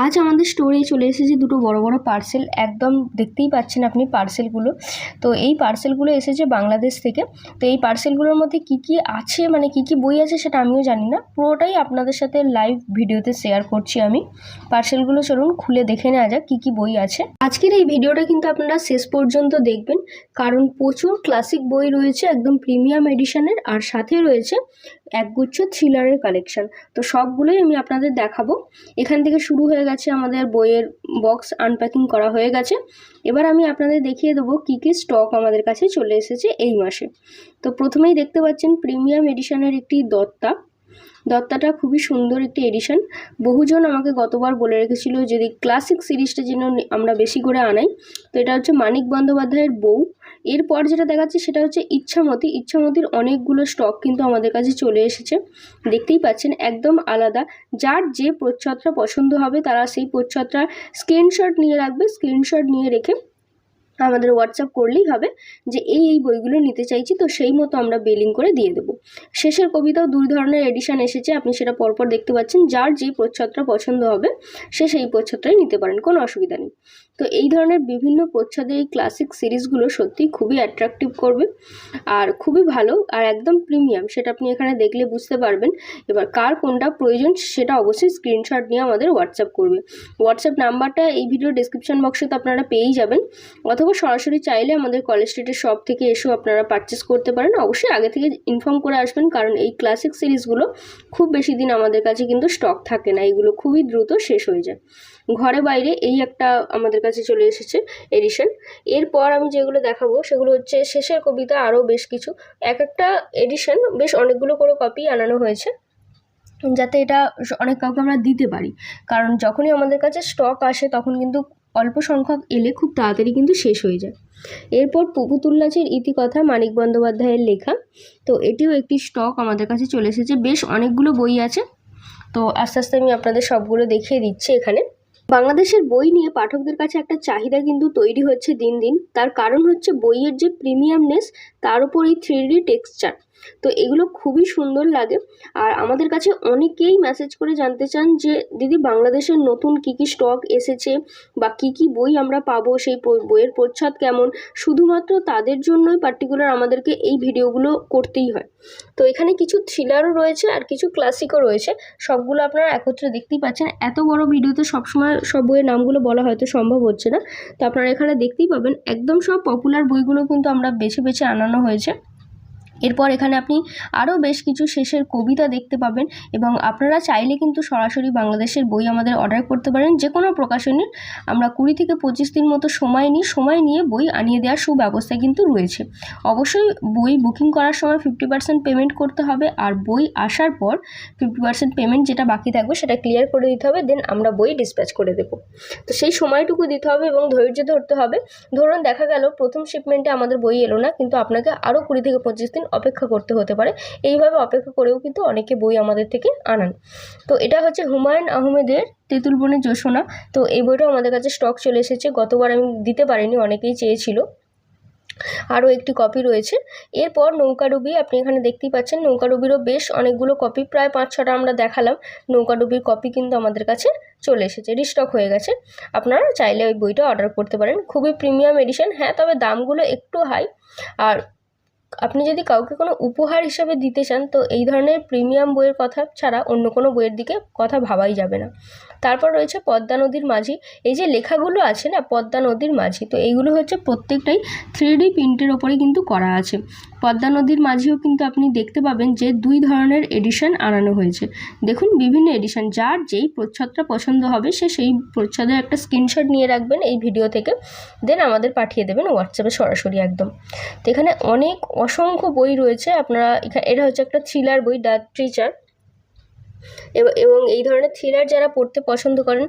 আজ আমাদের স্টোরে চলে এসেছে দুটো বড় বড় পার্সেল। একদম দেখতেই পাচ্ছেন আপনি পার্সেলগুলো। তো এই পার্সেলগুলো এসেছে বাংলাদেশ থেকে। তো এই পার্সেলগুলোর মধ্যে কি কি আছে, মানে কি কি বই আছে সেটা আমিও জানি না, পুরোটাই আপনাদের সাথে লাইভ ভিডিওতে শেয়ার করছি আমি। পার্সেলগুলো চলুন খুলে দেখে নেওয়া যাক কি কি বই আছে। আজকের এই ভিডিওটা কিন্তু আপনারা শেষ পর্যন্ত দেখবেন, কারণ প্রচুর ক্লাসিক বই রয়েছে একদম প্রিমিয়াম এডিশনের, আর সাথে রয়েছে একগুচ্ছ থ্রিলারের কালেকশন। তো সবগুলোই আমি আপনাদের দেখাবো। এখান থেকে শুরু হয়ে গেছে আমাদের বইয়ের বক্স আনপ্যাকিং করা হয়ে গেছে। এবার আমি আপনাদের দেখিয়ে দেবো কী কী স্টক আমাদের কাছে চলে এসেছে এই মাসে। তো প্রথমেই দেখতে পাচ্ছেন প্রিমিয়াম এডিশনের একটি দত্তাটা খুবই সুন্দর একটি এডিশন। বহুজন আমাকে গতবার বলে রেখেছিল যদি ক্লাসিক সিরিজটা যেন আমরা বেশি করে আনাই। তো এটা হচ্ছে মানিক বন্দ্যোপাধ্যায়ের বউ। এরপর যেটা দেখাচ্ছে সেটা হচ্ছে ইচ্ছামতির অনেকগুলো স্টক কিন্তু আমাদের কাছে চলে এসেছে। দেখতেই পাচ্ছেন একদম আলাদা। যার যে প্রচ্ছদটা পছন্দ হবে তারা সেই প্রচ্ছদটা স্ক্রিনশট নিয়ে রাখবে। স্ক্রিনশট নিয়ে রেখে আমাদের হোয়াটসঅ্যাপ করলেই হবে যে এই বইগুলো নিতে চাইছি, তো সেই মতো আমরা বিলিং করে দিয়ে দেবো। শেষের কবিতাও দুই ধরনের এডিশন এসেছে, আপনি সেটা পরপর দেখতে পাচ্ছেন। যার যে প্রচ্ছদটা পছন্দ হবে সে সেই প্রচ্ছদটাই নিতে পারেন, কোনো অসুবিধা নেই। তো এই ধরনের বিভিন্ন প্রচ্ছদের এই ক্লাসিক সিরিজগুলো সত্যিই খুবই অ্যাট্রাকটিভ করবে আর খুবই ভালো আর একদম প্রিমিয়াম, সেটা আপনি এখানে দেখলে বুঝতে পারবেন। এবার কার কোনটা প্রয়োজন সেটা অবশ্যই স্ক্রিনশট নিয়ে আমাদের হোয়াটসঅ্যাপ করবে। হোয়াটসঅ্যাপ নাম্বারটা এই ভিডিও ডেসক্রিপশন বক্সে তো আপনারা পেয়েই যাবেন, অথবা সরাসরি চাইলে আমাদের কলেজ স্ট্রিটের শপ থেকে এসেও আপনারা পারচেস করতে পারেন। অবশ্যই আগে থেকে ইনফর্ম করে আসবেন, কারণ এই ক্লাসিক সিরিজগুলো খুব বেশি দিন আমাদের কাছে কিন্তু স্টক থাকে না, এগুলো খুবই দ্রুত শেষ হয়ে যায়। ঘরে বাইরে এই একটা আমাদের কাছে চলে এসেছে এডিশন। এরপর আমি যেগুলো দেখাবো সেগুলো হচ্ছে শেষের কবিতা, আরও বেশ কিছু। এক একটা এডিশন বেশ অনেকগুলো করে কপি আনানো হয়েছে, যাতে এটা অনেক কাউকে আমরা দিতে পারি, কারণ যখনই আমাদের কাছে স্টক আসে তখন কিন্তু অল্প সংখ্যক এলে খুব তাড়াতাড়ি কিন্তু শেষ হয়ে যায়। এরপর পুপুতুল্লাচের ইতিকথা মানিক বন্দ্যোপাধ্যায়ের লেখা। তো এটিও একটি স্টক আমাদের কাছে চলে এসেছে, বেশ অনেকগুলো বই আছে। তো আস্তে আস্তে আমি আপনাদের সবগুলো দেখিয়ে দিচ্ছি এখানে। বাংলাদেশের বই নিয়ে পাঠকদের কাছে একটা চাহিদা কিন্তু তৈরি হচ্ছে দিন দিন। তার কারণ হচ্ছে বইয়ের যে প্রিমিয়ামনেস, তার উপর এই 3D টেক্সচার। তো এগুলো খুবই সুন্দর লাগে। আর আমাদের কাছে অনেকেই মেসেজ করে জানতে চান যে দিদি বাংলাদেশের নতুন কী কী স্টক এসেছে বা কী কী বই আমরা পাবো, সেই বইয়ের প্রচ্ছদ কেমন। শুধুমাত্র তাদের জন্যই পার্টিকুলার আমাদেরকে এই ভিডিওগুলো করতেই হয়। তো এখানে কিছু থ্রিলারও রয়েছে আর কিছু ক্লাসিকও রয়েছে, সবগুলো আপনারা একত্রে দেখতেই পাচ্ছেন। এত বড় ভিডিওতে সবসময় সব বইয়ের নামগুলো বলা হয়তো সম্ভব হচ্ছে না, তো আপনারা এখানে দেখতেই পাবেন একদম সব পপুলার বইগুলো কিন্তু আমরা বেছে বেছে আনানো হয়েছে। এরপর এখানে আপনি আরও বেশ কিছু শেষের কবিতা দেখতে পাবেন, এবং আপনারা চাইলে কিন্তু সরাসরি বাংলাদেশের বই আমাদের অর্ডার করতে পারেন। যে কোনো প্রকাশনীর আমরা 20 থেকে 25 দিন মতো সময় নিয়ে বই আনিয়ে দেওয়ার সুব্যবস্থা কিন্তু রয়েছে। অবশ্যই বই বুকিং করার সময় 50% পেমেন্ট করতে হবে, আর বই আসার পর 50% পেমেন্ট যেটা বাকি থাকবে সেটা ক্লিয়ার করে দিতে হবে, দেন আমরা বই ডিসপ্যাচ করে দেবো। তো সেই সময়টুকু দিতে হবে এবং ধৈর্য ধরতে হবে। ধরুন দেখা গেল প্রথম শিপমেন্টে আমাদের বই এলো না, কিন্তু আপনাকে আরও 20 থেকে 25 দিন অপেক্ষা করতে হতে পারে। এইভাবে অপেক্ষা করেও কিন্তু অনেকে বই আমাদের থেকে আনান। তো এটা হচ্ছে হুমায়ুন আহমেদের তেঁতুল বনের জোছনা। তো এই বইটাও আমাদের কাছে স্টক চলে এসেছে, গতবার আমি দিতে পারিনি, অনেকেই চেয়েছিল। আরও একটি কপি রয়েছে। এরপর নৌকাডুবি, আপনি এখানে দেখতেই পাচ্ছেন নৌকাডুবিরও বেশ অনেকগুলো কপি, প্রায় 5-6টা আমরা দেখালাম। নৌকাডুবির কপি কিন্তু আমাদের কাছে চলে এসেছে, রিস্টক হয়ে গেছে। আপনারা চাইলে ওই বইটা অর্ডার করতে পারেন। খুবই প্রিমিয়াম এডিশন, হ্যাঁ, তবে দামগুলো একটু হাই। আর আপনি যদি কাউকে কোনো উপহার হিসাবে দিতে চান তো এই ধরনের প্রিমিয়াম বইয়ের কথা ছাড়া অন্য কোনো বইয়ের দিকে কথা ভাবাই যাবে না। তারপর রয়েছে পদ্মা নদীর মাঝি। এই যে লেখাগুলো আছে না, পদ্মা নদীর মাঝি, তো এইগুলো হচ্ছে প্রত্যেকটাই 3D প্রিন্টের ওপরে কিন্তু করা আছে। পদ্মা নদীর মাঝিও কিন্তু আপনি দেখতে পাবেন যে 2 ধরনের এডিশন আনানো হয়েছে। দেখুন বিভিন্ন এডিশন, যার যেই প্রচ্ছদটা পছন্দ হবে সে সেই প্রচ্ছদের একটা স্ক্রিনশট নিয়ে রাখবেন এই ভিডিও থেকে, দেন আমাদের পাঠিয়ে দেবেন হোয়াটসঅ্যাপে সরাসরি একদম। তো এখানে অসংখ্য বই রয়েছে। আপনারা এটা হচ্ছে একটা থ্রিলার বই, দ্য টিচার। এবং এই ধরনের থ্রিলার যারা পড়তে পছন্দ করেন,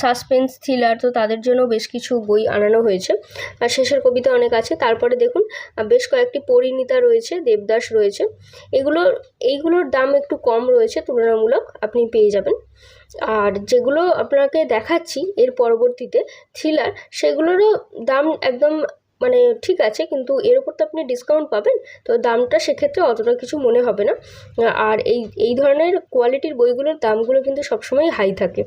সাসপেন্স থ্রিলার, তো তাদের জন্য বেশ কিছু বই আনানো হয়েছে। আর শেষের কবিতা অনেক আছে। তারপরে দেখুন বেশ কয়েকটি পরিণীতা রয়েছে, দেবদাস রয়েছে। এইগুলোর দাম একটু কম রয়েছে তুলনামূলক, আপনি পেয়ে যাবেন। আর যেগুলো আপনাকে দেখাচ্ছি এর পরবর্তীতে থ্রিলার, সেগুলোরও দাম একদম মানে ঠিক আছে, কিন্তু এর ওপর তো আপনি ডিসকাউন্ট পাবেন, তো দামটা সেক্ষেত্রে অতটা কিছু মনে হবে না। আর এই ধরনের কোয়ালিটির বইগুলোর দামগুলো কিন্তু সবসময় হাই থাকে।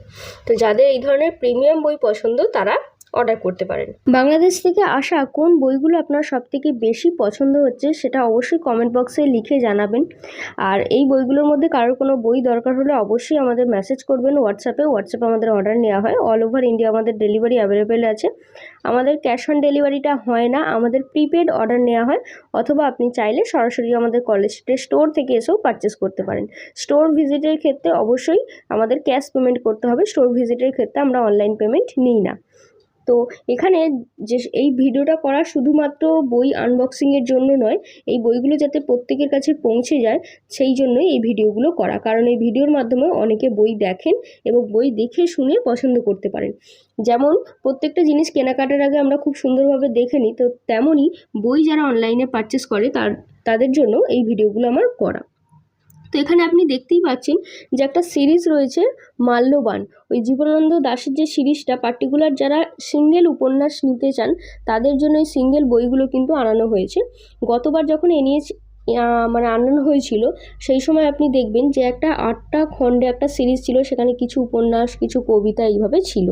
তো যাদের এই ধরনের প্রিমিয়াম বই পছন্দ তারা অর্ডার করতে পারেন। বাংলাদেশ থেকে আসা কোন বইগুলো আপনার সবথেকে বেশি পছন্দ হচ্ছে সেটা অবশ্যই কমেন্ট বক্সে লিখে জানাবেন। আর এই বইগুলোর মধ্যে কারোর কোনো বই দরকার হলে অবশ্যই আমাদের মেসেজ করবেন হোয়াটসঅ্যাপে আমাদের অর্ডার নেওয়া হয়। অল ওভার ইন্ডিয়া আমাদের ডেলিভারি অ্যাভেলেবেল আছে। আমাদের ক্যাশ অন ডেলিভারিটা হয় না, আমাদের প্রিপেড অর্ডার নেওয়া হয়, অথবা আপনি চাইলে সরাসরি আমাদের কলেজ স্ট্রিটের স্টোর থেকে এসেও পারচেস করতে পারেন। স্টোর ভিজিটের ক্ষেত্রে অবশ্যই আমাদের ক্যাশ পেমেন্ট করতে হবে। স্টোর ভিজিটের ক্ষেত্রে আমরা অনলাইন পেমেন্ট নিই না। তো এখানে যে এই ভিডিওটা করা শুধুমাত্র বই আনবক্সিংয়ের জন্য নয়, এই বইগুলো যাতে প্রত্যেকের কাছে পৌঁছে যায় সেই জন্যই এই ভিডিওগুলো করা। কারণ এই ভিডিওর মাধ্যমে অনেকে বই দেখেন এবং বই দেখে শুনে পছন্দ করতে পারেন। যেমন প্রত্যেকটা জিনিস কেনাকাটার আগে আমরা খুব সুন্দরভাবে দেখে নিই, তো তেমনই বই যারা অনলাইনে পারচেস করে তাদের জন্য এই ভিডিওগুলো আমার করা। তো এখানে আপনি দেখতেই পাচ্ছেন যে একটা সিরিজ রয়েছে মাল্যবান। ওই জীবনানন্দ দাশের যে সিরিজটা, পার্টিকুলার যারা সিঙ্গেল উপন্যাস নিতে চান তাদের জন্য এই সিঙ্গেল বইগুলো কিন্তু আনানো হয়েছে। গতবার যখন মানে আনানো হয়েছিল সেই সময় আপনি দেখবেন যে একটা 8টা খণ্ডে একটা সিরিজ ছিল, সেখানে কিছু উপন্যাস কিছু কবিতা এইভাবে ছিল।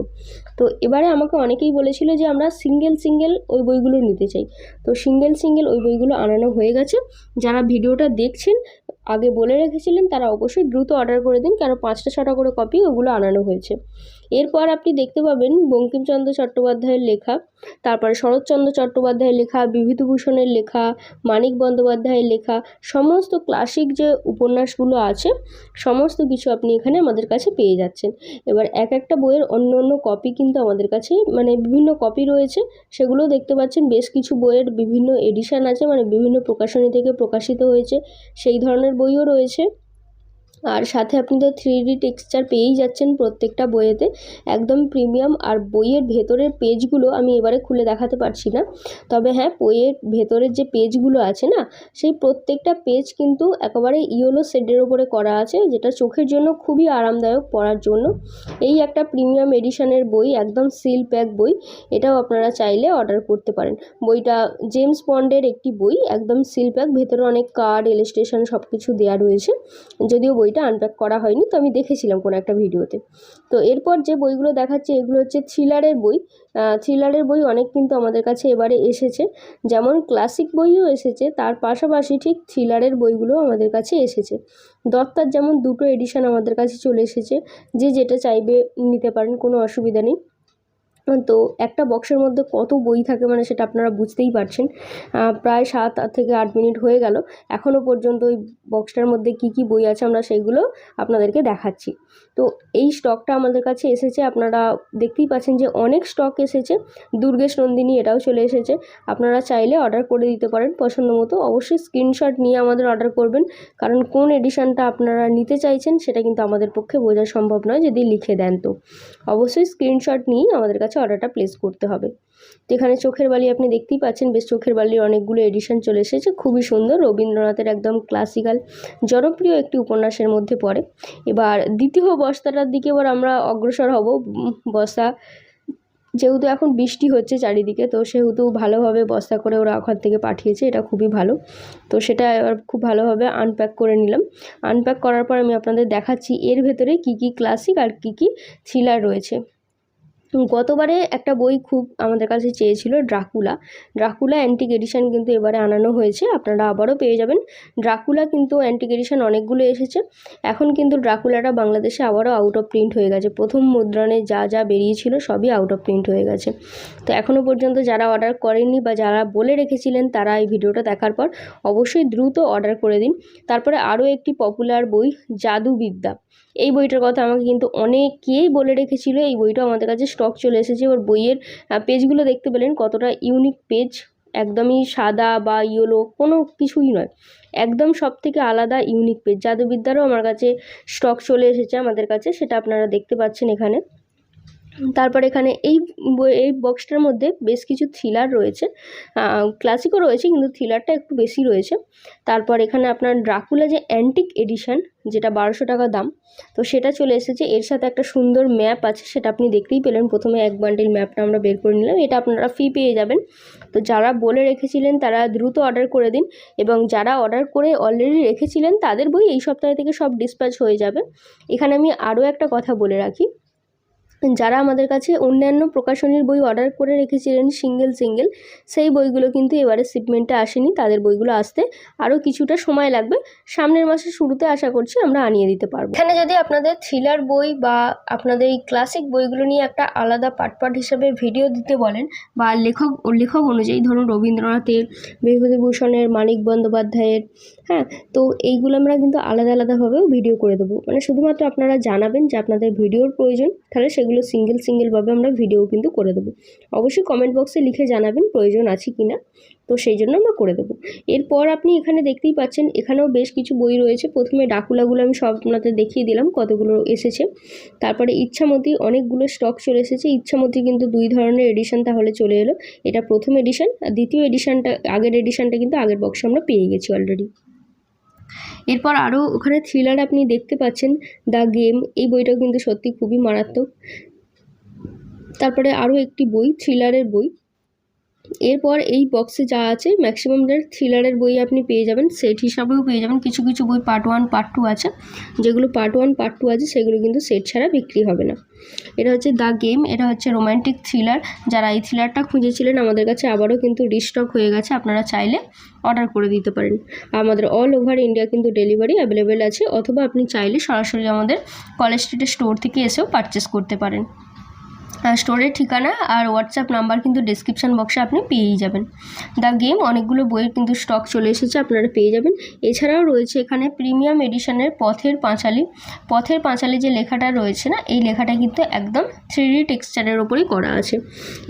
তো এবারে আমাকে অনেকেই বলেছিল যে আমরা সিঙ্গেল ওই বইগুলো নিতে চাই। তো সিঙ্গেল ওই বইগুলো আনানো হয়ে গেছে। যারা ভিডিওটা দেখছেন আগে বলে রেখেছিলেন তারা অবশ্যই দ্রুত অর্ডার করে দিন, কারণ 5টা 6টা করে কপি ওগুলো আনানো হয়েছে। এরপর আপনি দেখতে পাবেন বঙ্কিমচন্দ্র চট্টোপাধ্যায়ের লেখা, তারপরে শরৎচন্দ্র চট্টোপাধ্যায়ের লেখা, বিভূতিভূষণের লেখা, মানিক বন্দ্যোপাধ্যায়ের লেখা, সমস্ত ক্লাসিক যে উপন্যাসগুলো আছে সমস্ত কিছু আপনি এখানে আমাদের কাছে পেয়ে যাচ্ছেন। এবার একটা বইয়ের অন্য অন্য কপি কিন্তু আমাদের কাছে মানে বিভিন্ন কপি রয়েছে, সেগুলোও দেখতে পাচ্ছেন। বেশ কিছু বইয়ের বিভিন্ন এডিশান আছে, মানে বিভিন্ন প্রকাশনী থেকে প্রকাশিত হয়েছে সেই ধরনের বইও রয়েছে। আর সাথে আপনি তো 3D টেক্সচার পেয়েই যাচ্ছেন প্রত্যেকটা বইয়েতে, একদম প্রিমিয়াম। আর বইয়ের ভেতরের পেজগুলো আমি এবারে খুলে দেখাতে পারছি না, তবে হ্যাঁ বইয়ের ভেতরের যে পেজগুলো আছে না, সেই প্রত্যেকটা পেজ কিন্তু একেবারে ইয়েলো শেডের ওপরে করা আছে, যেটা চোখের জন্য খুবই আরামদায়ক পড়ার জন্য। এই একটা প্রিমিয়াম এডিশনের বই, একদম সিল প্যাক বই, এটাও আপনারা চাইলে অর্ডার করতে পারেন। বইটা জেমস বন্ডের একটি বই, একদম সিল প্যাক, ভেতরে অনেক কার্ড ইলাস্ট্রেশন সব কিছু দেওয়া রয়েছে। যদিও বইটা আনপ্যাক করা হয়নি, তো আমি দেখেছিলাম কোনো একটা ভিডিওতে। তো এরপর যে বইগুলো দেখাচ্ছে এগুলো হচ্ছে থ্রিলারের বই। থ্রিলারের বই অনেক কিন্তু আমাদের কাছে এবারে এসেছে, যেমন ক্লাসিক বইও এসেছে, তার পাশাপাশি ঠিক থ্রিলারের বইগুলো আমাদের কাছে এসেছে। দত্তার যেমন 2টো এডিশন আমাদের কাছে চলে এসেছে, যে যেটা চাইবে নিতে পারেন, কোনো অসুবিধা নেই। তো একটা বক্সের মধ্যে কত বই থাকে মানে সেটা আপনারা বুঝতেই পারছেন। প্রায় 7 থেকে 8 মিনিট হয়ে গেল, এখনও পর্যন্ত ওই বক্সটার মধ্যে কি কি বই আছে আমরা সেইগুলো আপনাদেরকে দেখাচ্ছি। তো এই স্টকটা আমাদের কাছে এসেছে, আপনারা দেখতেই পাচ্ছেন যে অনেক স্টক এসেছে। দুর্গেশ নন্দিনী এটাও চলে এসেছে, আপনারা চাইলে অর্ডার করে দিতে পারেন পছন্দ মতো। অবশ্যই স্ক্রিনশট নিয়ে আমাদের অর্ডার করবেন, কারণ কোন এডিশনটা আপনারা নিতে চাইছেন সেটা কিন্তু আমাদের পক্ষে বোঝা সম্ভব নয় যদি লিখে দেন। তো অবশ্যই স্ক্রিনশট নিয়ে আমাদের কাছে অর্ডারটা প্লেস করতে হবে। তো এখানে চোখের বালি আপনি দেখতেই পাচ্ছেন, বেশ চোখের বালির অনেকগুলো এডিশন চলে এসেছে, খুবই সুন্দর, রবীন্দ্রনাথের একদম ক্লাসিক্যাল জনপ্রিয় একটি উপন্যাসের মধ্যে পড়ে। এবার দ্বিতীয় বস্তাটার দিকে এবার আমরা অগ্রসর হব। বস্তা যেহেতু এখন বৃষ্টি হচ্ছে চারিদিকে, তো সেহেতু ভালোভাবে বস্তা করে ওরা ওখান থেকে পাঠিয়েছে, এটা খুবই ভালো। তো সেটা এবার খুব ভালোভাবে আনপ্যাক করে নিলাম। আনপ্যাক করার পর আমি আপনাদের দেখাচ্ছি এর ভেতরে কী কী ক্লাসিক আর কী কী থ্রিলার রয়েছে। গতবারে একটা বই খুব আমাদের কাছে চেয়েছিল, ড্রাকুলা অ্যান্টিক এডিশন কিন্তু এবারে আনানো হয়েছে, আপনারা আবারও পেয়ে যাবেন। ড্রাকুলা কিন্তু অ্যান্টিক এডিশন অনেকগুলো এসেছে। এখন কিন্তু ড্রাকুলাটা বাংলাদেশে আবারও আউট অফ প্রিন্ট হয়ে গেছে, প্রথম মুদ্রণে যা বেরিয়েছিল সবই আউট অফ প্রিন্ট হয়ে গেছে। তো এখনও পর্যন্ত যারা অর্ডার করেননি বা যারা বলে রেখেছিলেন তারা এই ভিডিওটা দেখার পর অবশ্যই দ্রুত অর্ডার করে দিন। তারপরে আরও একটি পপুলার বই, জাদুবিদ্যা। এই বইটার কথা আমাকে কিন্তু অনেকেই বলে রেখেছিল, এই বইটাও আমাদের কাছে স্টক চলে এসেছে। ওর বইয়ের পেজগুলো দেখতে পেলেন কতটা ইউনিক পেজ, একদমই সাদা বা ইয়েলো কোনো কিছুই নয়, একদম সব থেকে আলাদা ইউনিক পেজ। জাদুবিদ্যারও আমার কাছে স্টক চলে এসেছে আমাদের কাছে, সেটা আপনারা দেখতে পাচ্ছেন এখানে। তারপর এখানে এই বক্সটার মধ্যে বেশ কিছু থ্রিলার রয়েছে, ক্লাসিকও রয়েছে কিন্তু থ্রিলারটা একটু বেশি রয়েছে। তারপর এখানে আপনার ড্রাকুলা যে অ্যান্টিক এডিশন, যেটা 1200 টাকা দাম, তো সেটা চলে এসেছে। এর সাথে একটা সুন্দর ম্যাপ আছে, সেটা আপনি দেখতেই পেলেন। প্রথমে এক বান্ডিল ম্যাপটা আমরা বের করে নিলাম, এটা আপনারা ফ্রি পেয়ে যাবেন। তো যারা বলে রেখেছিলেন তারা দ্রুত অর্ডার করে দিন, এবং যারা অর্ডার করে অলরেডি রেখেছিলেন তাদের বই এই সপ্তাহ থেকে সব ডিসপ্যাচ হয়ে যাবে। এখানে আমি আরও একটা কথা বলে রাখি, যারা আমাদের কাছে অন্যান্য প্রকাশনীর বই অর্ডার করে রেখেছিলেন সিঙ্গেল, সেই বইগুলো কিন্তু এবারে শিপমেন্টে আসেনি, তাদের বইগুলো আসতে আরও কিছুটা সময় লাগবে। সামনের মাসের শুরুতে আশা করছি আমরা আনিয়ে দিতে পারবো। এখানে যদি আপনাদের থ্রিলার বই বা আপনাদের এই ক্লাসিক বইগুলো নিয়ে একটা আলাদা পার্ট হিসাবে ভিডিও দিতে বলেন, বা লেখক অনুযায়ী ধরুন রবীন্দ্রনাথের, বিভূতিভূষণের, মানিক বন্দ্যোপাধ্যায়ের, হ্যাঁ, তো এইগুলো আমরা কিন্তু আলাদাভাবেও ভিডিও করে দেবো। মানে শুধুমাত্র আপনারা জানাবেন যে আপনাদের ভিডিওর প্রয়োজন, তাহলে সেগুলো সিঙ্গেলভাবে আমরা ভিডিও কিন্তু করে দেবো। অবশ্যই কমেন্ট বক্সে লিখে জানাবেন প্রয়োজন আছে কি না, তো সেই জন্য আমরা করে দেবো। এরপর আপনি এখানে দেখতেই পাচ্ছেন, এখানেও বেশ কিছু বই রয়েছে। প্রথমে ডাকুলাগুলো আমি সব আপনাদের দেখিয়ে দিলাম কতগুলো এসেছে। তারপরে ইচ্ছামতি অনেকগুলো স্টক চলে এসেছে। ইচ্ছামতি কিন্তু 2 ধরনের এডিশন তাহলে চলে এলো, এটা প্রথম এডিশন, আর দ্বিতীয় এডিশনটা, আগের এডিশনটা কিন্তু আগের বক্সে আমরা পেয়ে গেছি অলরেডি। এরপর আরও ওখানে থ্রিলার আপনি দেখতে পাচ্ছেন, দ্য গেম, এই বইটাও কিন্তু সত্যি খুবই মারাত্মক। তারপরে আরও একটি বই, থ্রিলারের বই। এরপর এই বক্সে যা আছে ম্যাক্সিমামদের থ্রিলারের বই আপনি পেয়ে যাবেন, সেট হিসাবেও পেয়ে যাবেন। কিছু বই পার্ট 1 পার্ট 2 আছে, যেগুলো পার্ট 1 পার্ট 2 আছে সেগুলো কিন্তু সেট ছাড়া বিক্রি হবে না। এটা হচ্ছে দ্য গেম, এটা হচ্ছে রোম্যান্টিক থ্রিলার। যারা এই থ্রিলারটা খুঁজেছিলেন আমাদের কাছে আবারও কিন্তু রিস্টক হয়ে গেছে, আপনারা চাইলে অর্ডার করে দিতে পারেন। আমাদের অল ওভার ইন্ডিয়া কিন্তু ডেলিভারি অ্যাভেলেবেল আছে, অথবা আপনি চাইলে সরাসরি আমাদের কলেজ স্ট্রিটের স্টোর থেকে এসেও পারচেস করতে পারেন। স্টোরের ঠিকানা আর হোয়াটসঅ্যাপ নাম্বার কিন্তু ডেসক্রিপশান বক্সে আপনি পেয়েই যাবেন। দ্য গেম অনেকগুলো বইয়ের কিন্তু স্টক চলে এসেছে, আপনারা পেয়ে যাবেন। এছাড়াও রয়েছে এখানে প্রিমিয়াম এডিশনের পথের পাঁচালী যে লেখাটা রয়েছে না, এই লেখাটা কিন্তু একদম 3D টেক্সচারের ওপরেই করা আছে।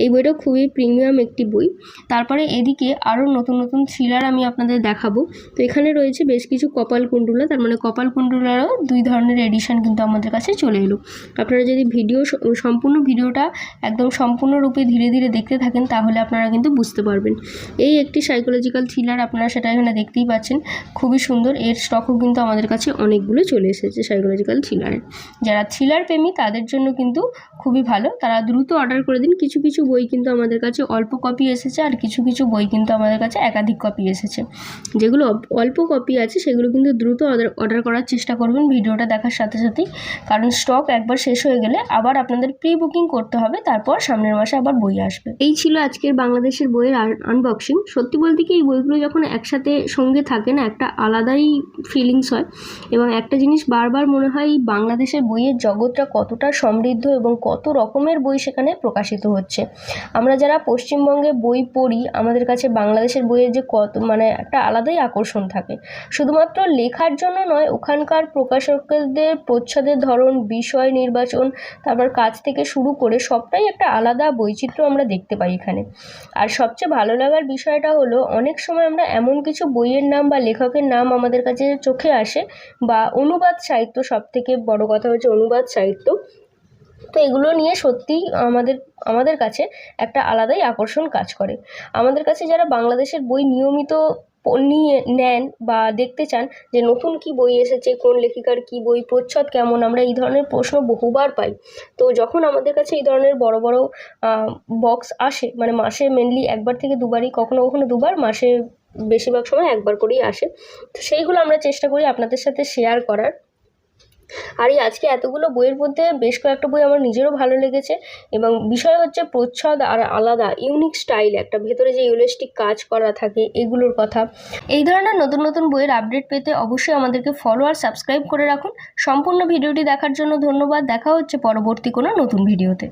এই বইটা খুবই প্রিমিয়াম একটি বই। তারপরে এদিকে আরও নতুন থ্রিলার আমি আপনাদের দেখাবো। তো এখানে রয়েছে বেশ কিছু কপালকুণ্ডলা, তার মানে কপালকুণ্ডলারও 2 ধরনের এডিশন কিন্তু আমাদের কাছে চলে এলো। আপনারা যদি সম্পূর্ণ ভিডিওটা একদম সম্পূর্ণরূপে ধীরে দেখতে থাকেন, তাহলে আপনারা কিন্তু বুঝতে পারবেন। এই একটি সাইকোলজিক্যাল থ্রিলার, আপনারা সেটা এখানে দেখতেই পাচ্ছেন, খুবই সুন্দর। এর স্টকও কিন্তু আমাদের কাছে অনেকগুলো চলে এসেছে সাইকোলজিক্যাল থ্রিলারের। যারা থ্রিলার প্রেমী তাদের জন্য কিন্তু খুবই ভালো, তারা দ্রুত অর্ডার করে দিন। কিছু বই কিন্তু আমাদের কাছে অল্প কপি এসেছে, আর কিছু বই কিন্তু আমাদের কাছে একাধিক কপি এসেছে। যেগুলো অল্প কপি আছে সেগুলো কিন্তু দ্রুত অর্ডার করার চেষ্টা করবেন ভিডিওটা দেখার সাথে সাথেই, কারণ স্টক একবার শেষ হয়ে গেলে আবার আপনাদের প্রি বুকিং করতে হবে, তারপর সামনের মাসে আবার বই আসবে। এই ছিল আজকের বাংলাদেশের বইয়ের আনবক্সিং। সত্যি বলতে কি, এই বইগুলো যখন একসাথে সঙ্গে থাকে না, একটা আলাদাই ফিলিংস হয়, এবং একটা জিনিস বারবার মনে হয় এই বাংলাদেশের বইয়ের জগৎটা কতটা সমৃদ্ধ এবং কত রকমের বই সেখানে প্রকাশিত হচ্ছে। আমরা যারা পশ্চিমবঙ্গে বই পড়ি, আমাদের কাছে বাংলাদেশের বইয়ের যে মানে একটা আলাদাই আকর্ষণ থাকে। শুধুমাত্র লেখার জন্য নয়, ওখানকার প্রকাশকদের প্রচ্ছদের ধরন, বিষয় নির্বাচন, তারপর কাজ থেকে শুরু করে সবটাই একটা আলাদা বৈচিত্র্য আমরা দেখতে পাই এখানে। আর সবচেয়ে ভালো লাগার বিষয়টা হলো, অনেক সময় আমরা এমন কিছু বইয়ের নাম বা লেখকের নাম আমাদের কাছে চোখে আসে, বা অনুবাদ সাহিত্য, সবথেকে বড় কথা হচ্ছে অনুবাদ সাহিত্য, তো এগুলো নিয়ে সত্যিই আমাদের কাছে একটা আলাদাই আকর্ষণ কাজ করে। আমাদের কাছে যারা বাংলাদেশের বই নিয়মিত নিয়ে নেন বা দেখতে চান যে নতুন কি বই এসেছে, কোন লেখিকার কি বই, প্রচ্ছদ কেমন, আমরা এই ধরনের প্রশ্ন বহুবার পাই। তো যখন আমাদের কাছে এই ধরনের বড় বক্স আসে, মানে মাসে মেনলি 1বার থেকে 2বারই, কখনো 2বার, মাসে বেশিরভাগ সময় 1বার করেই আসে, তো সেইগুলো আমরা চেষ্টা করি আপনাদের সাথে শেয়ার করার। আর এই আজকে এতগুলো বইয়ের মধ্যে বেশ কয়েকটা বই আমার নিজেরও ভালো লেগেছে, এবং বিষয় হচ্ছে প্রচ্ছদ আর আলাদা ইউনিক স্টাইল, একটা ভেতরে যে ইউলেস্টিক কাজ করা থাকে, এগুলোর কথা। এই ধরনের নতুন বইয়ের আপডেট পেতে অবশ্যই আমাদেরকে ফলো আর সাবস্ক্রাইব করে রাখুন। সম্পূর্ণ ভিডিওটি দেখার জন্য ধন্যবাদ। দেখা হচ্ছে পরবর্তী কোনো নতুন ভিডিওতে।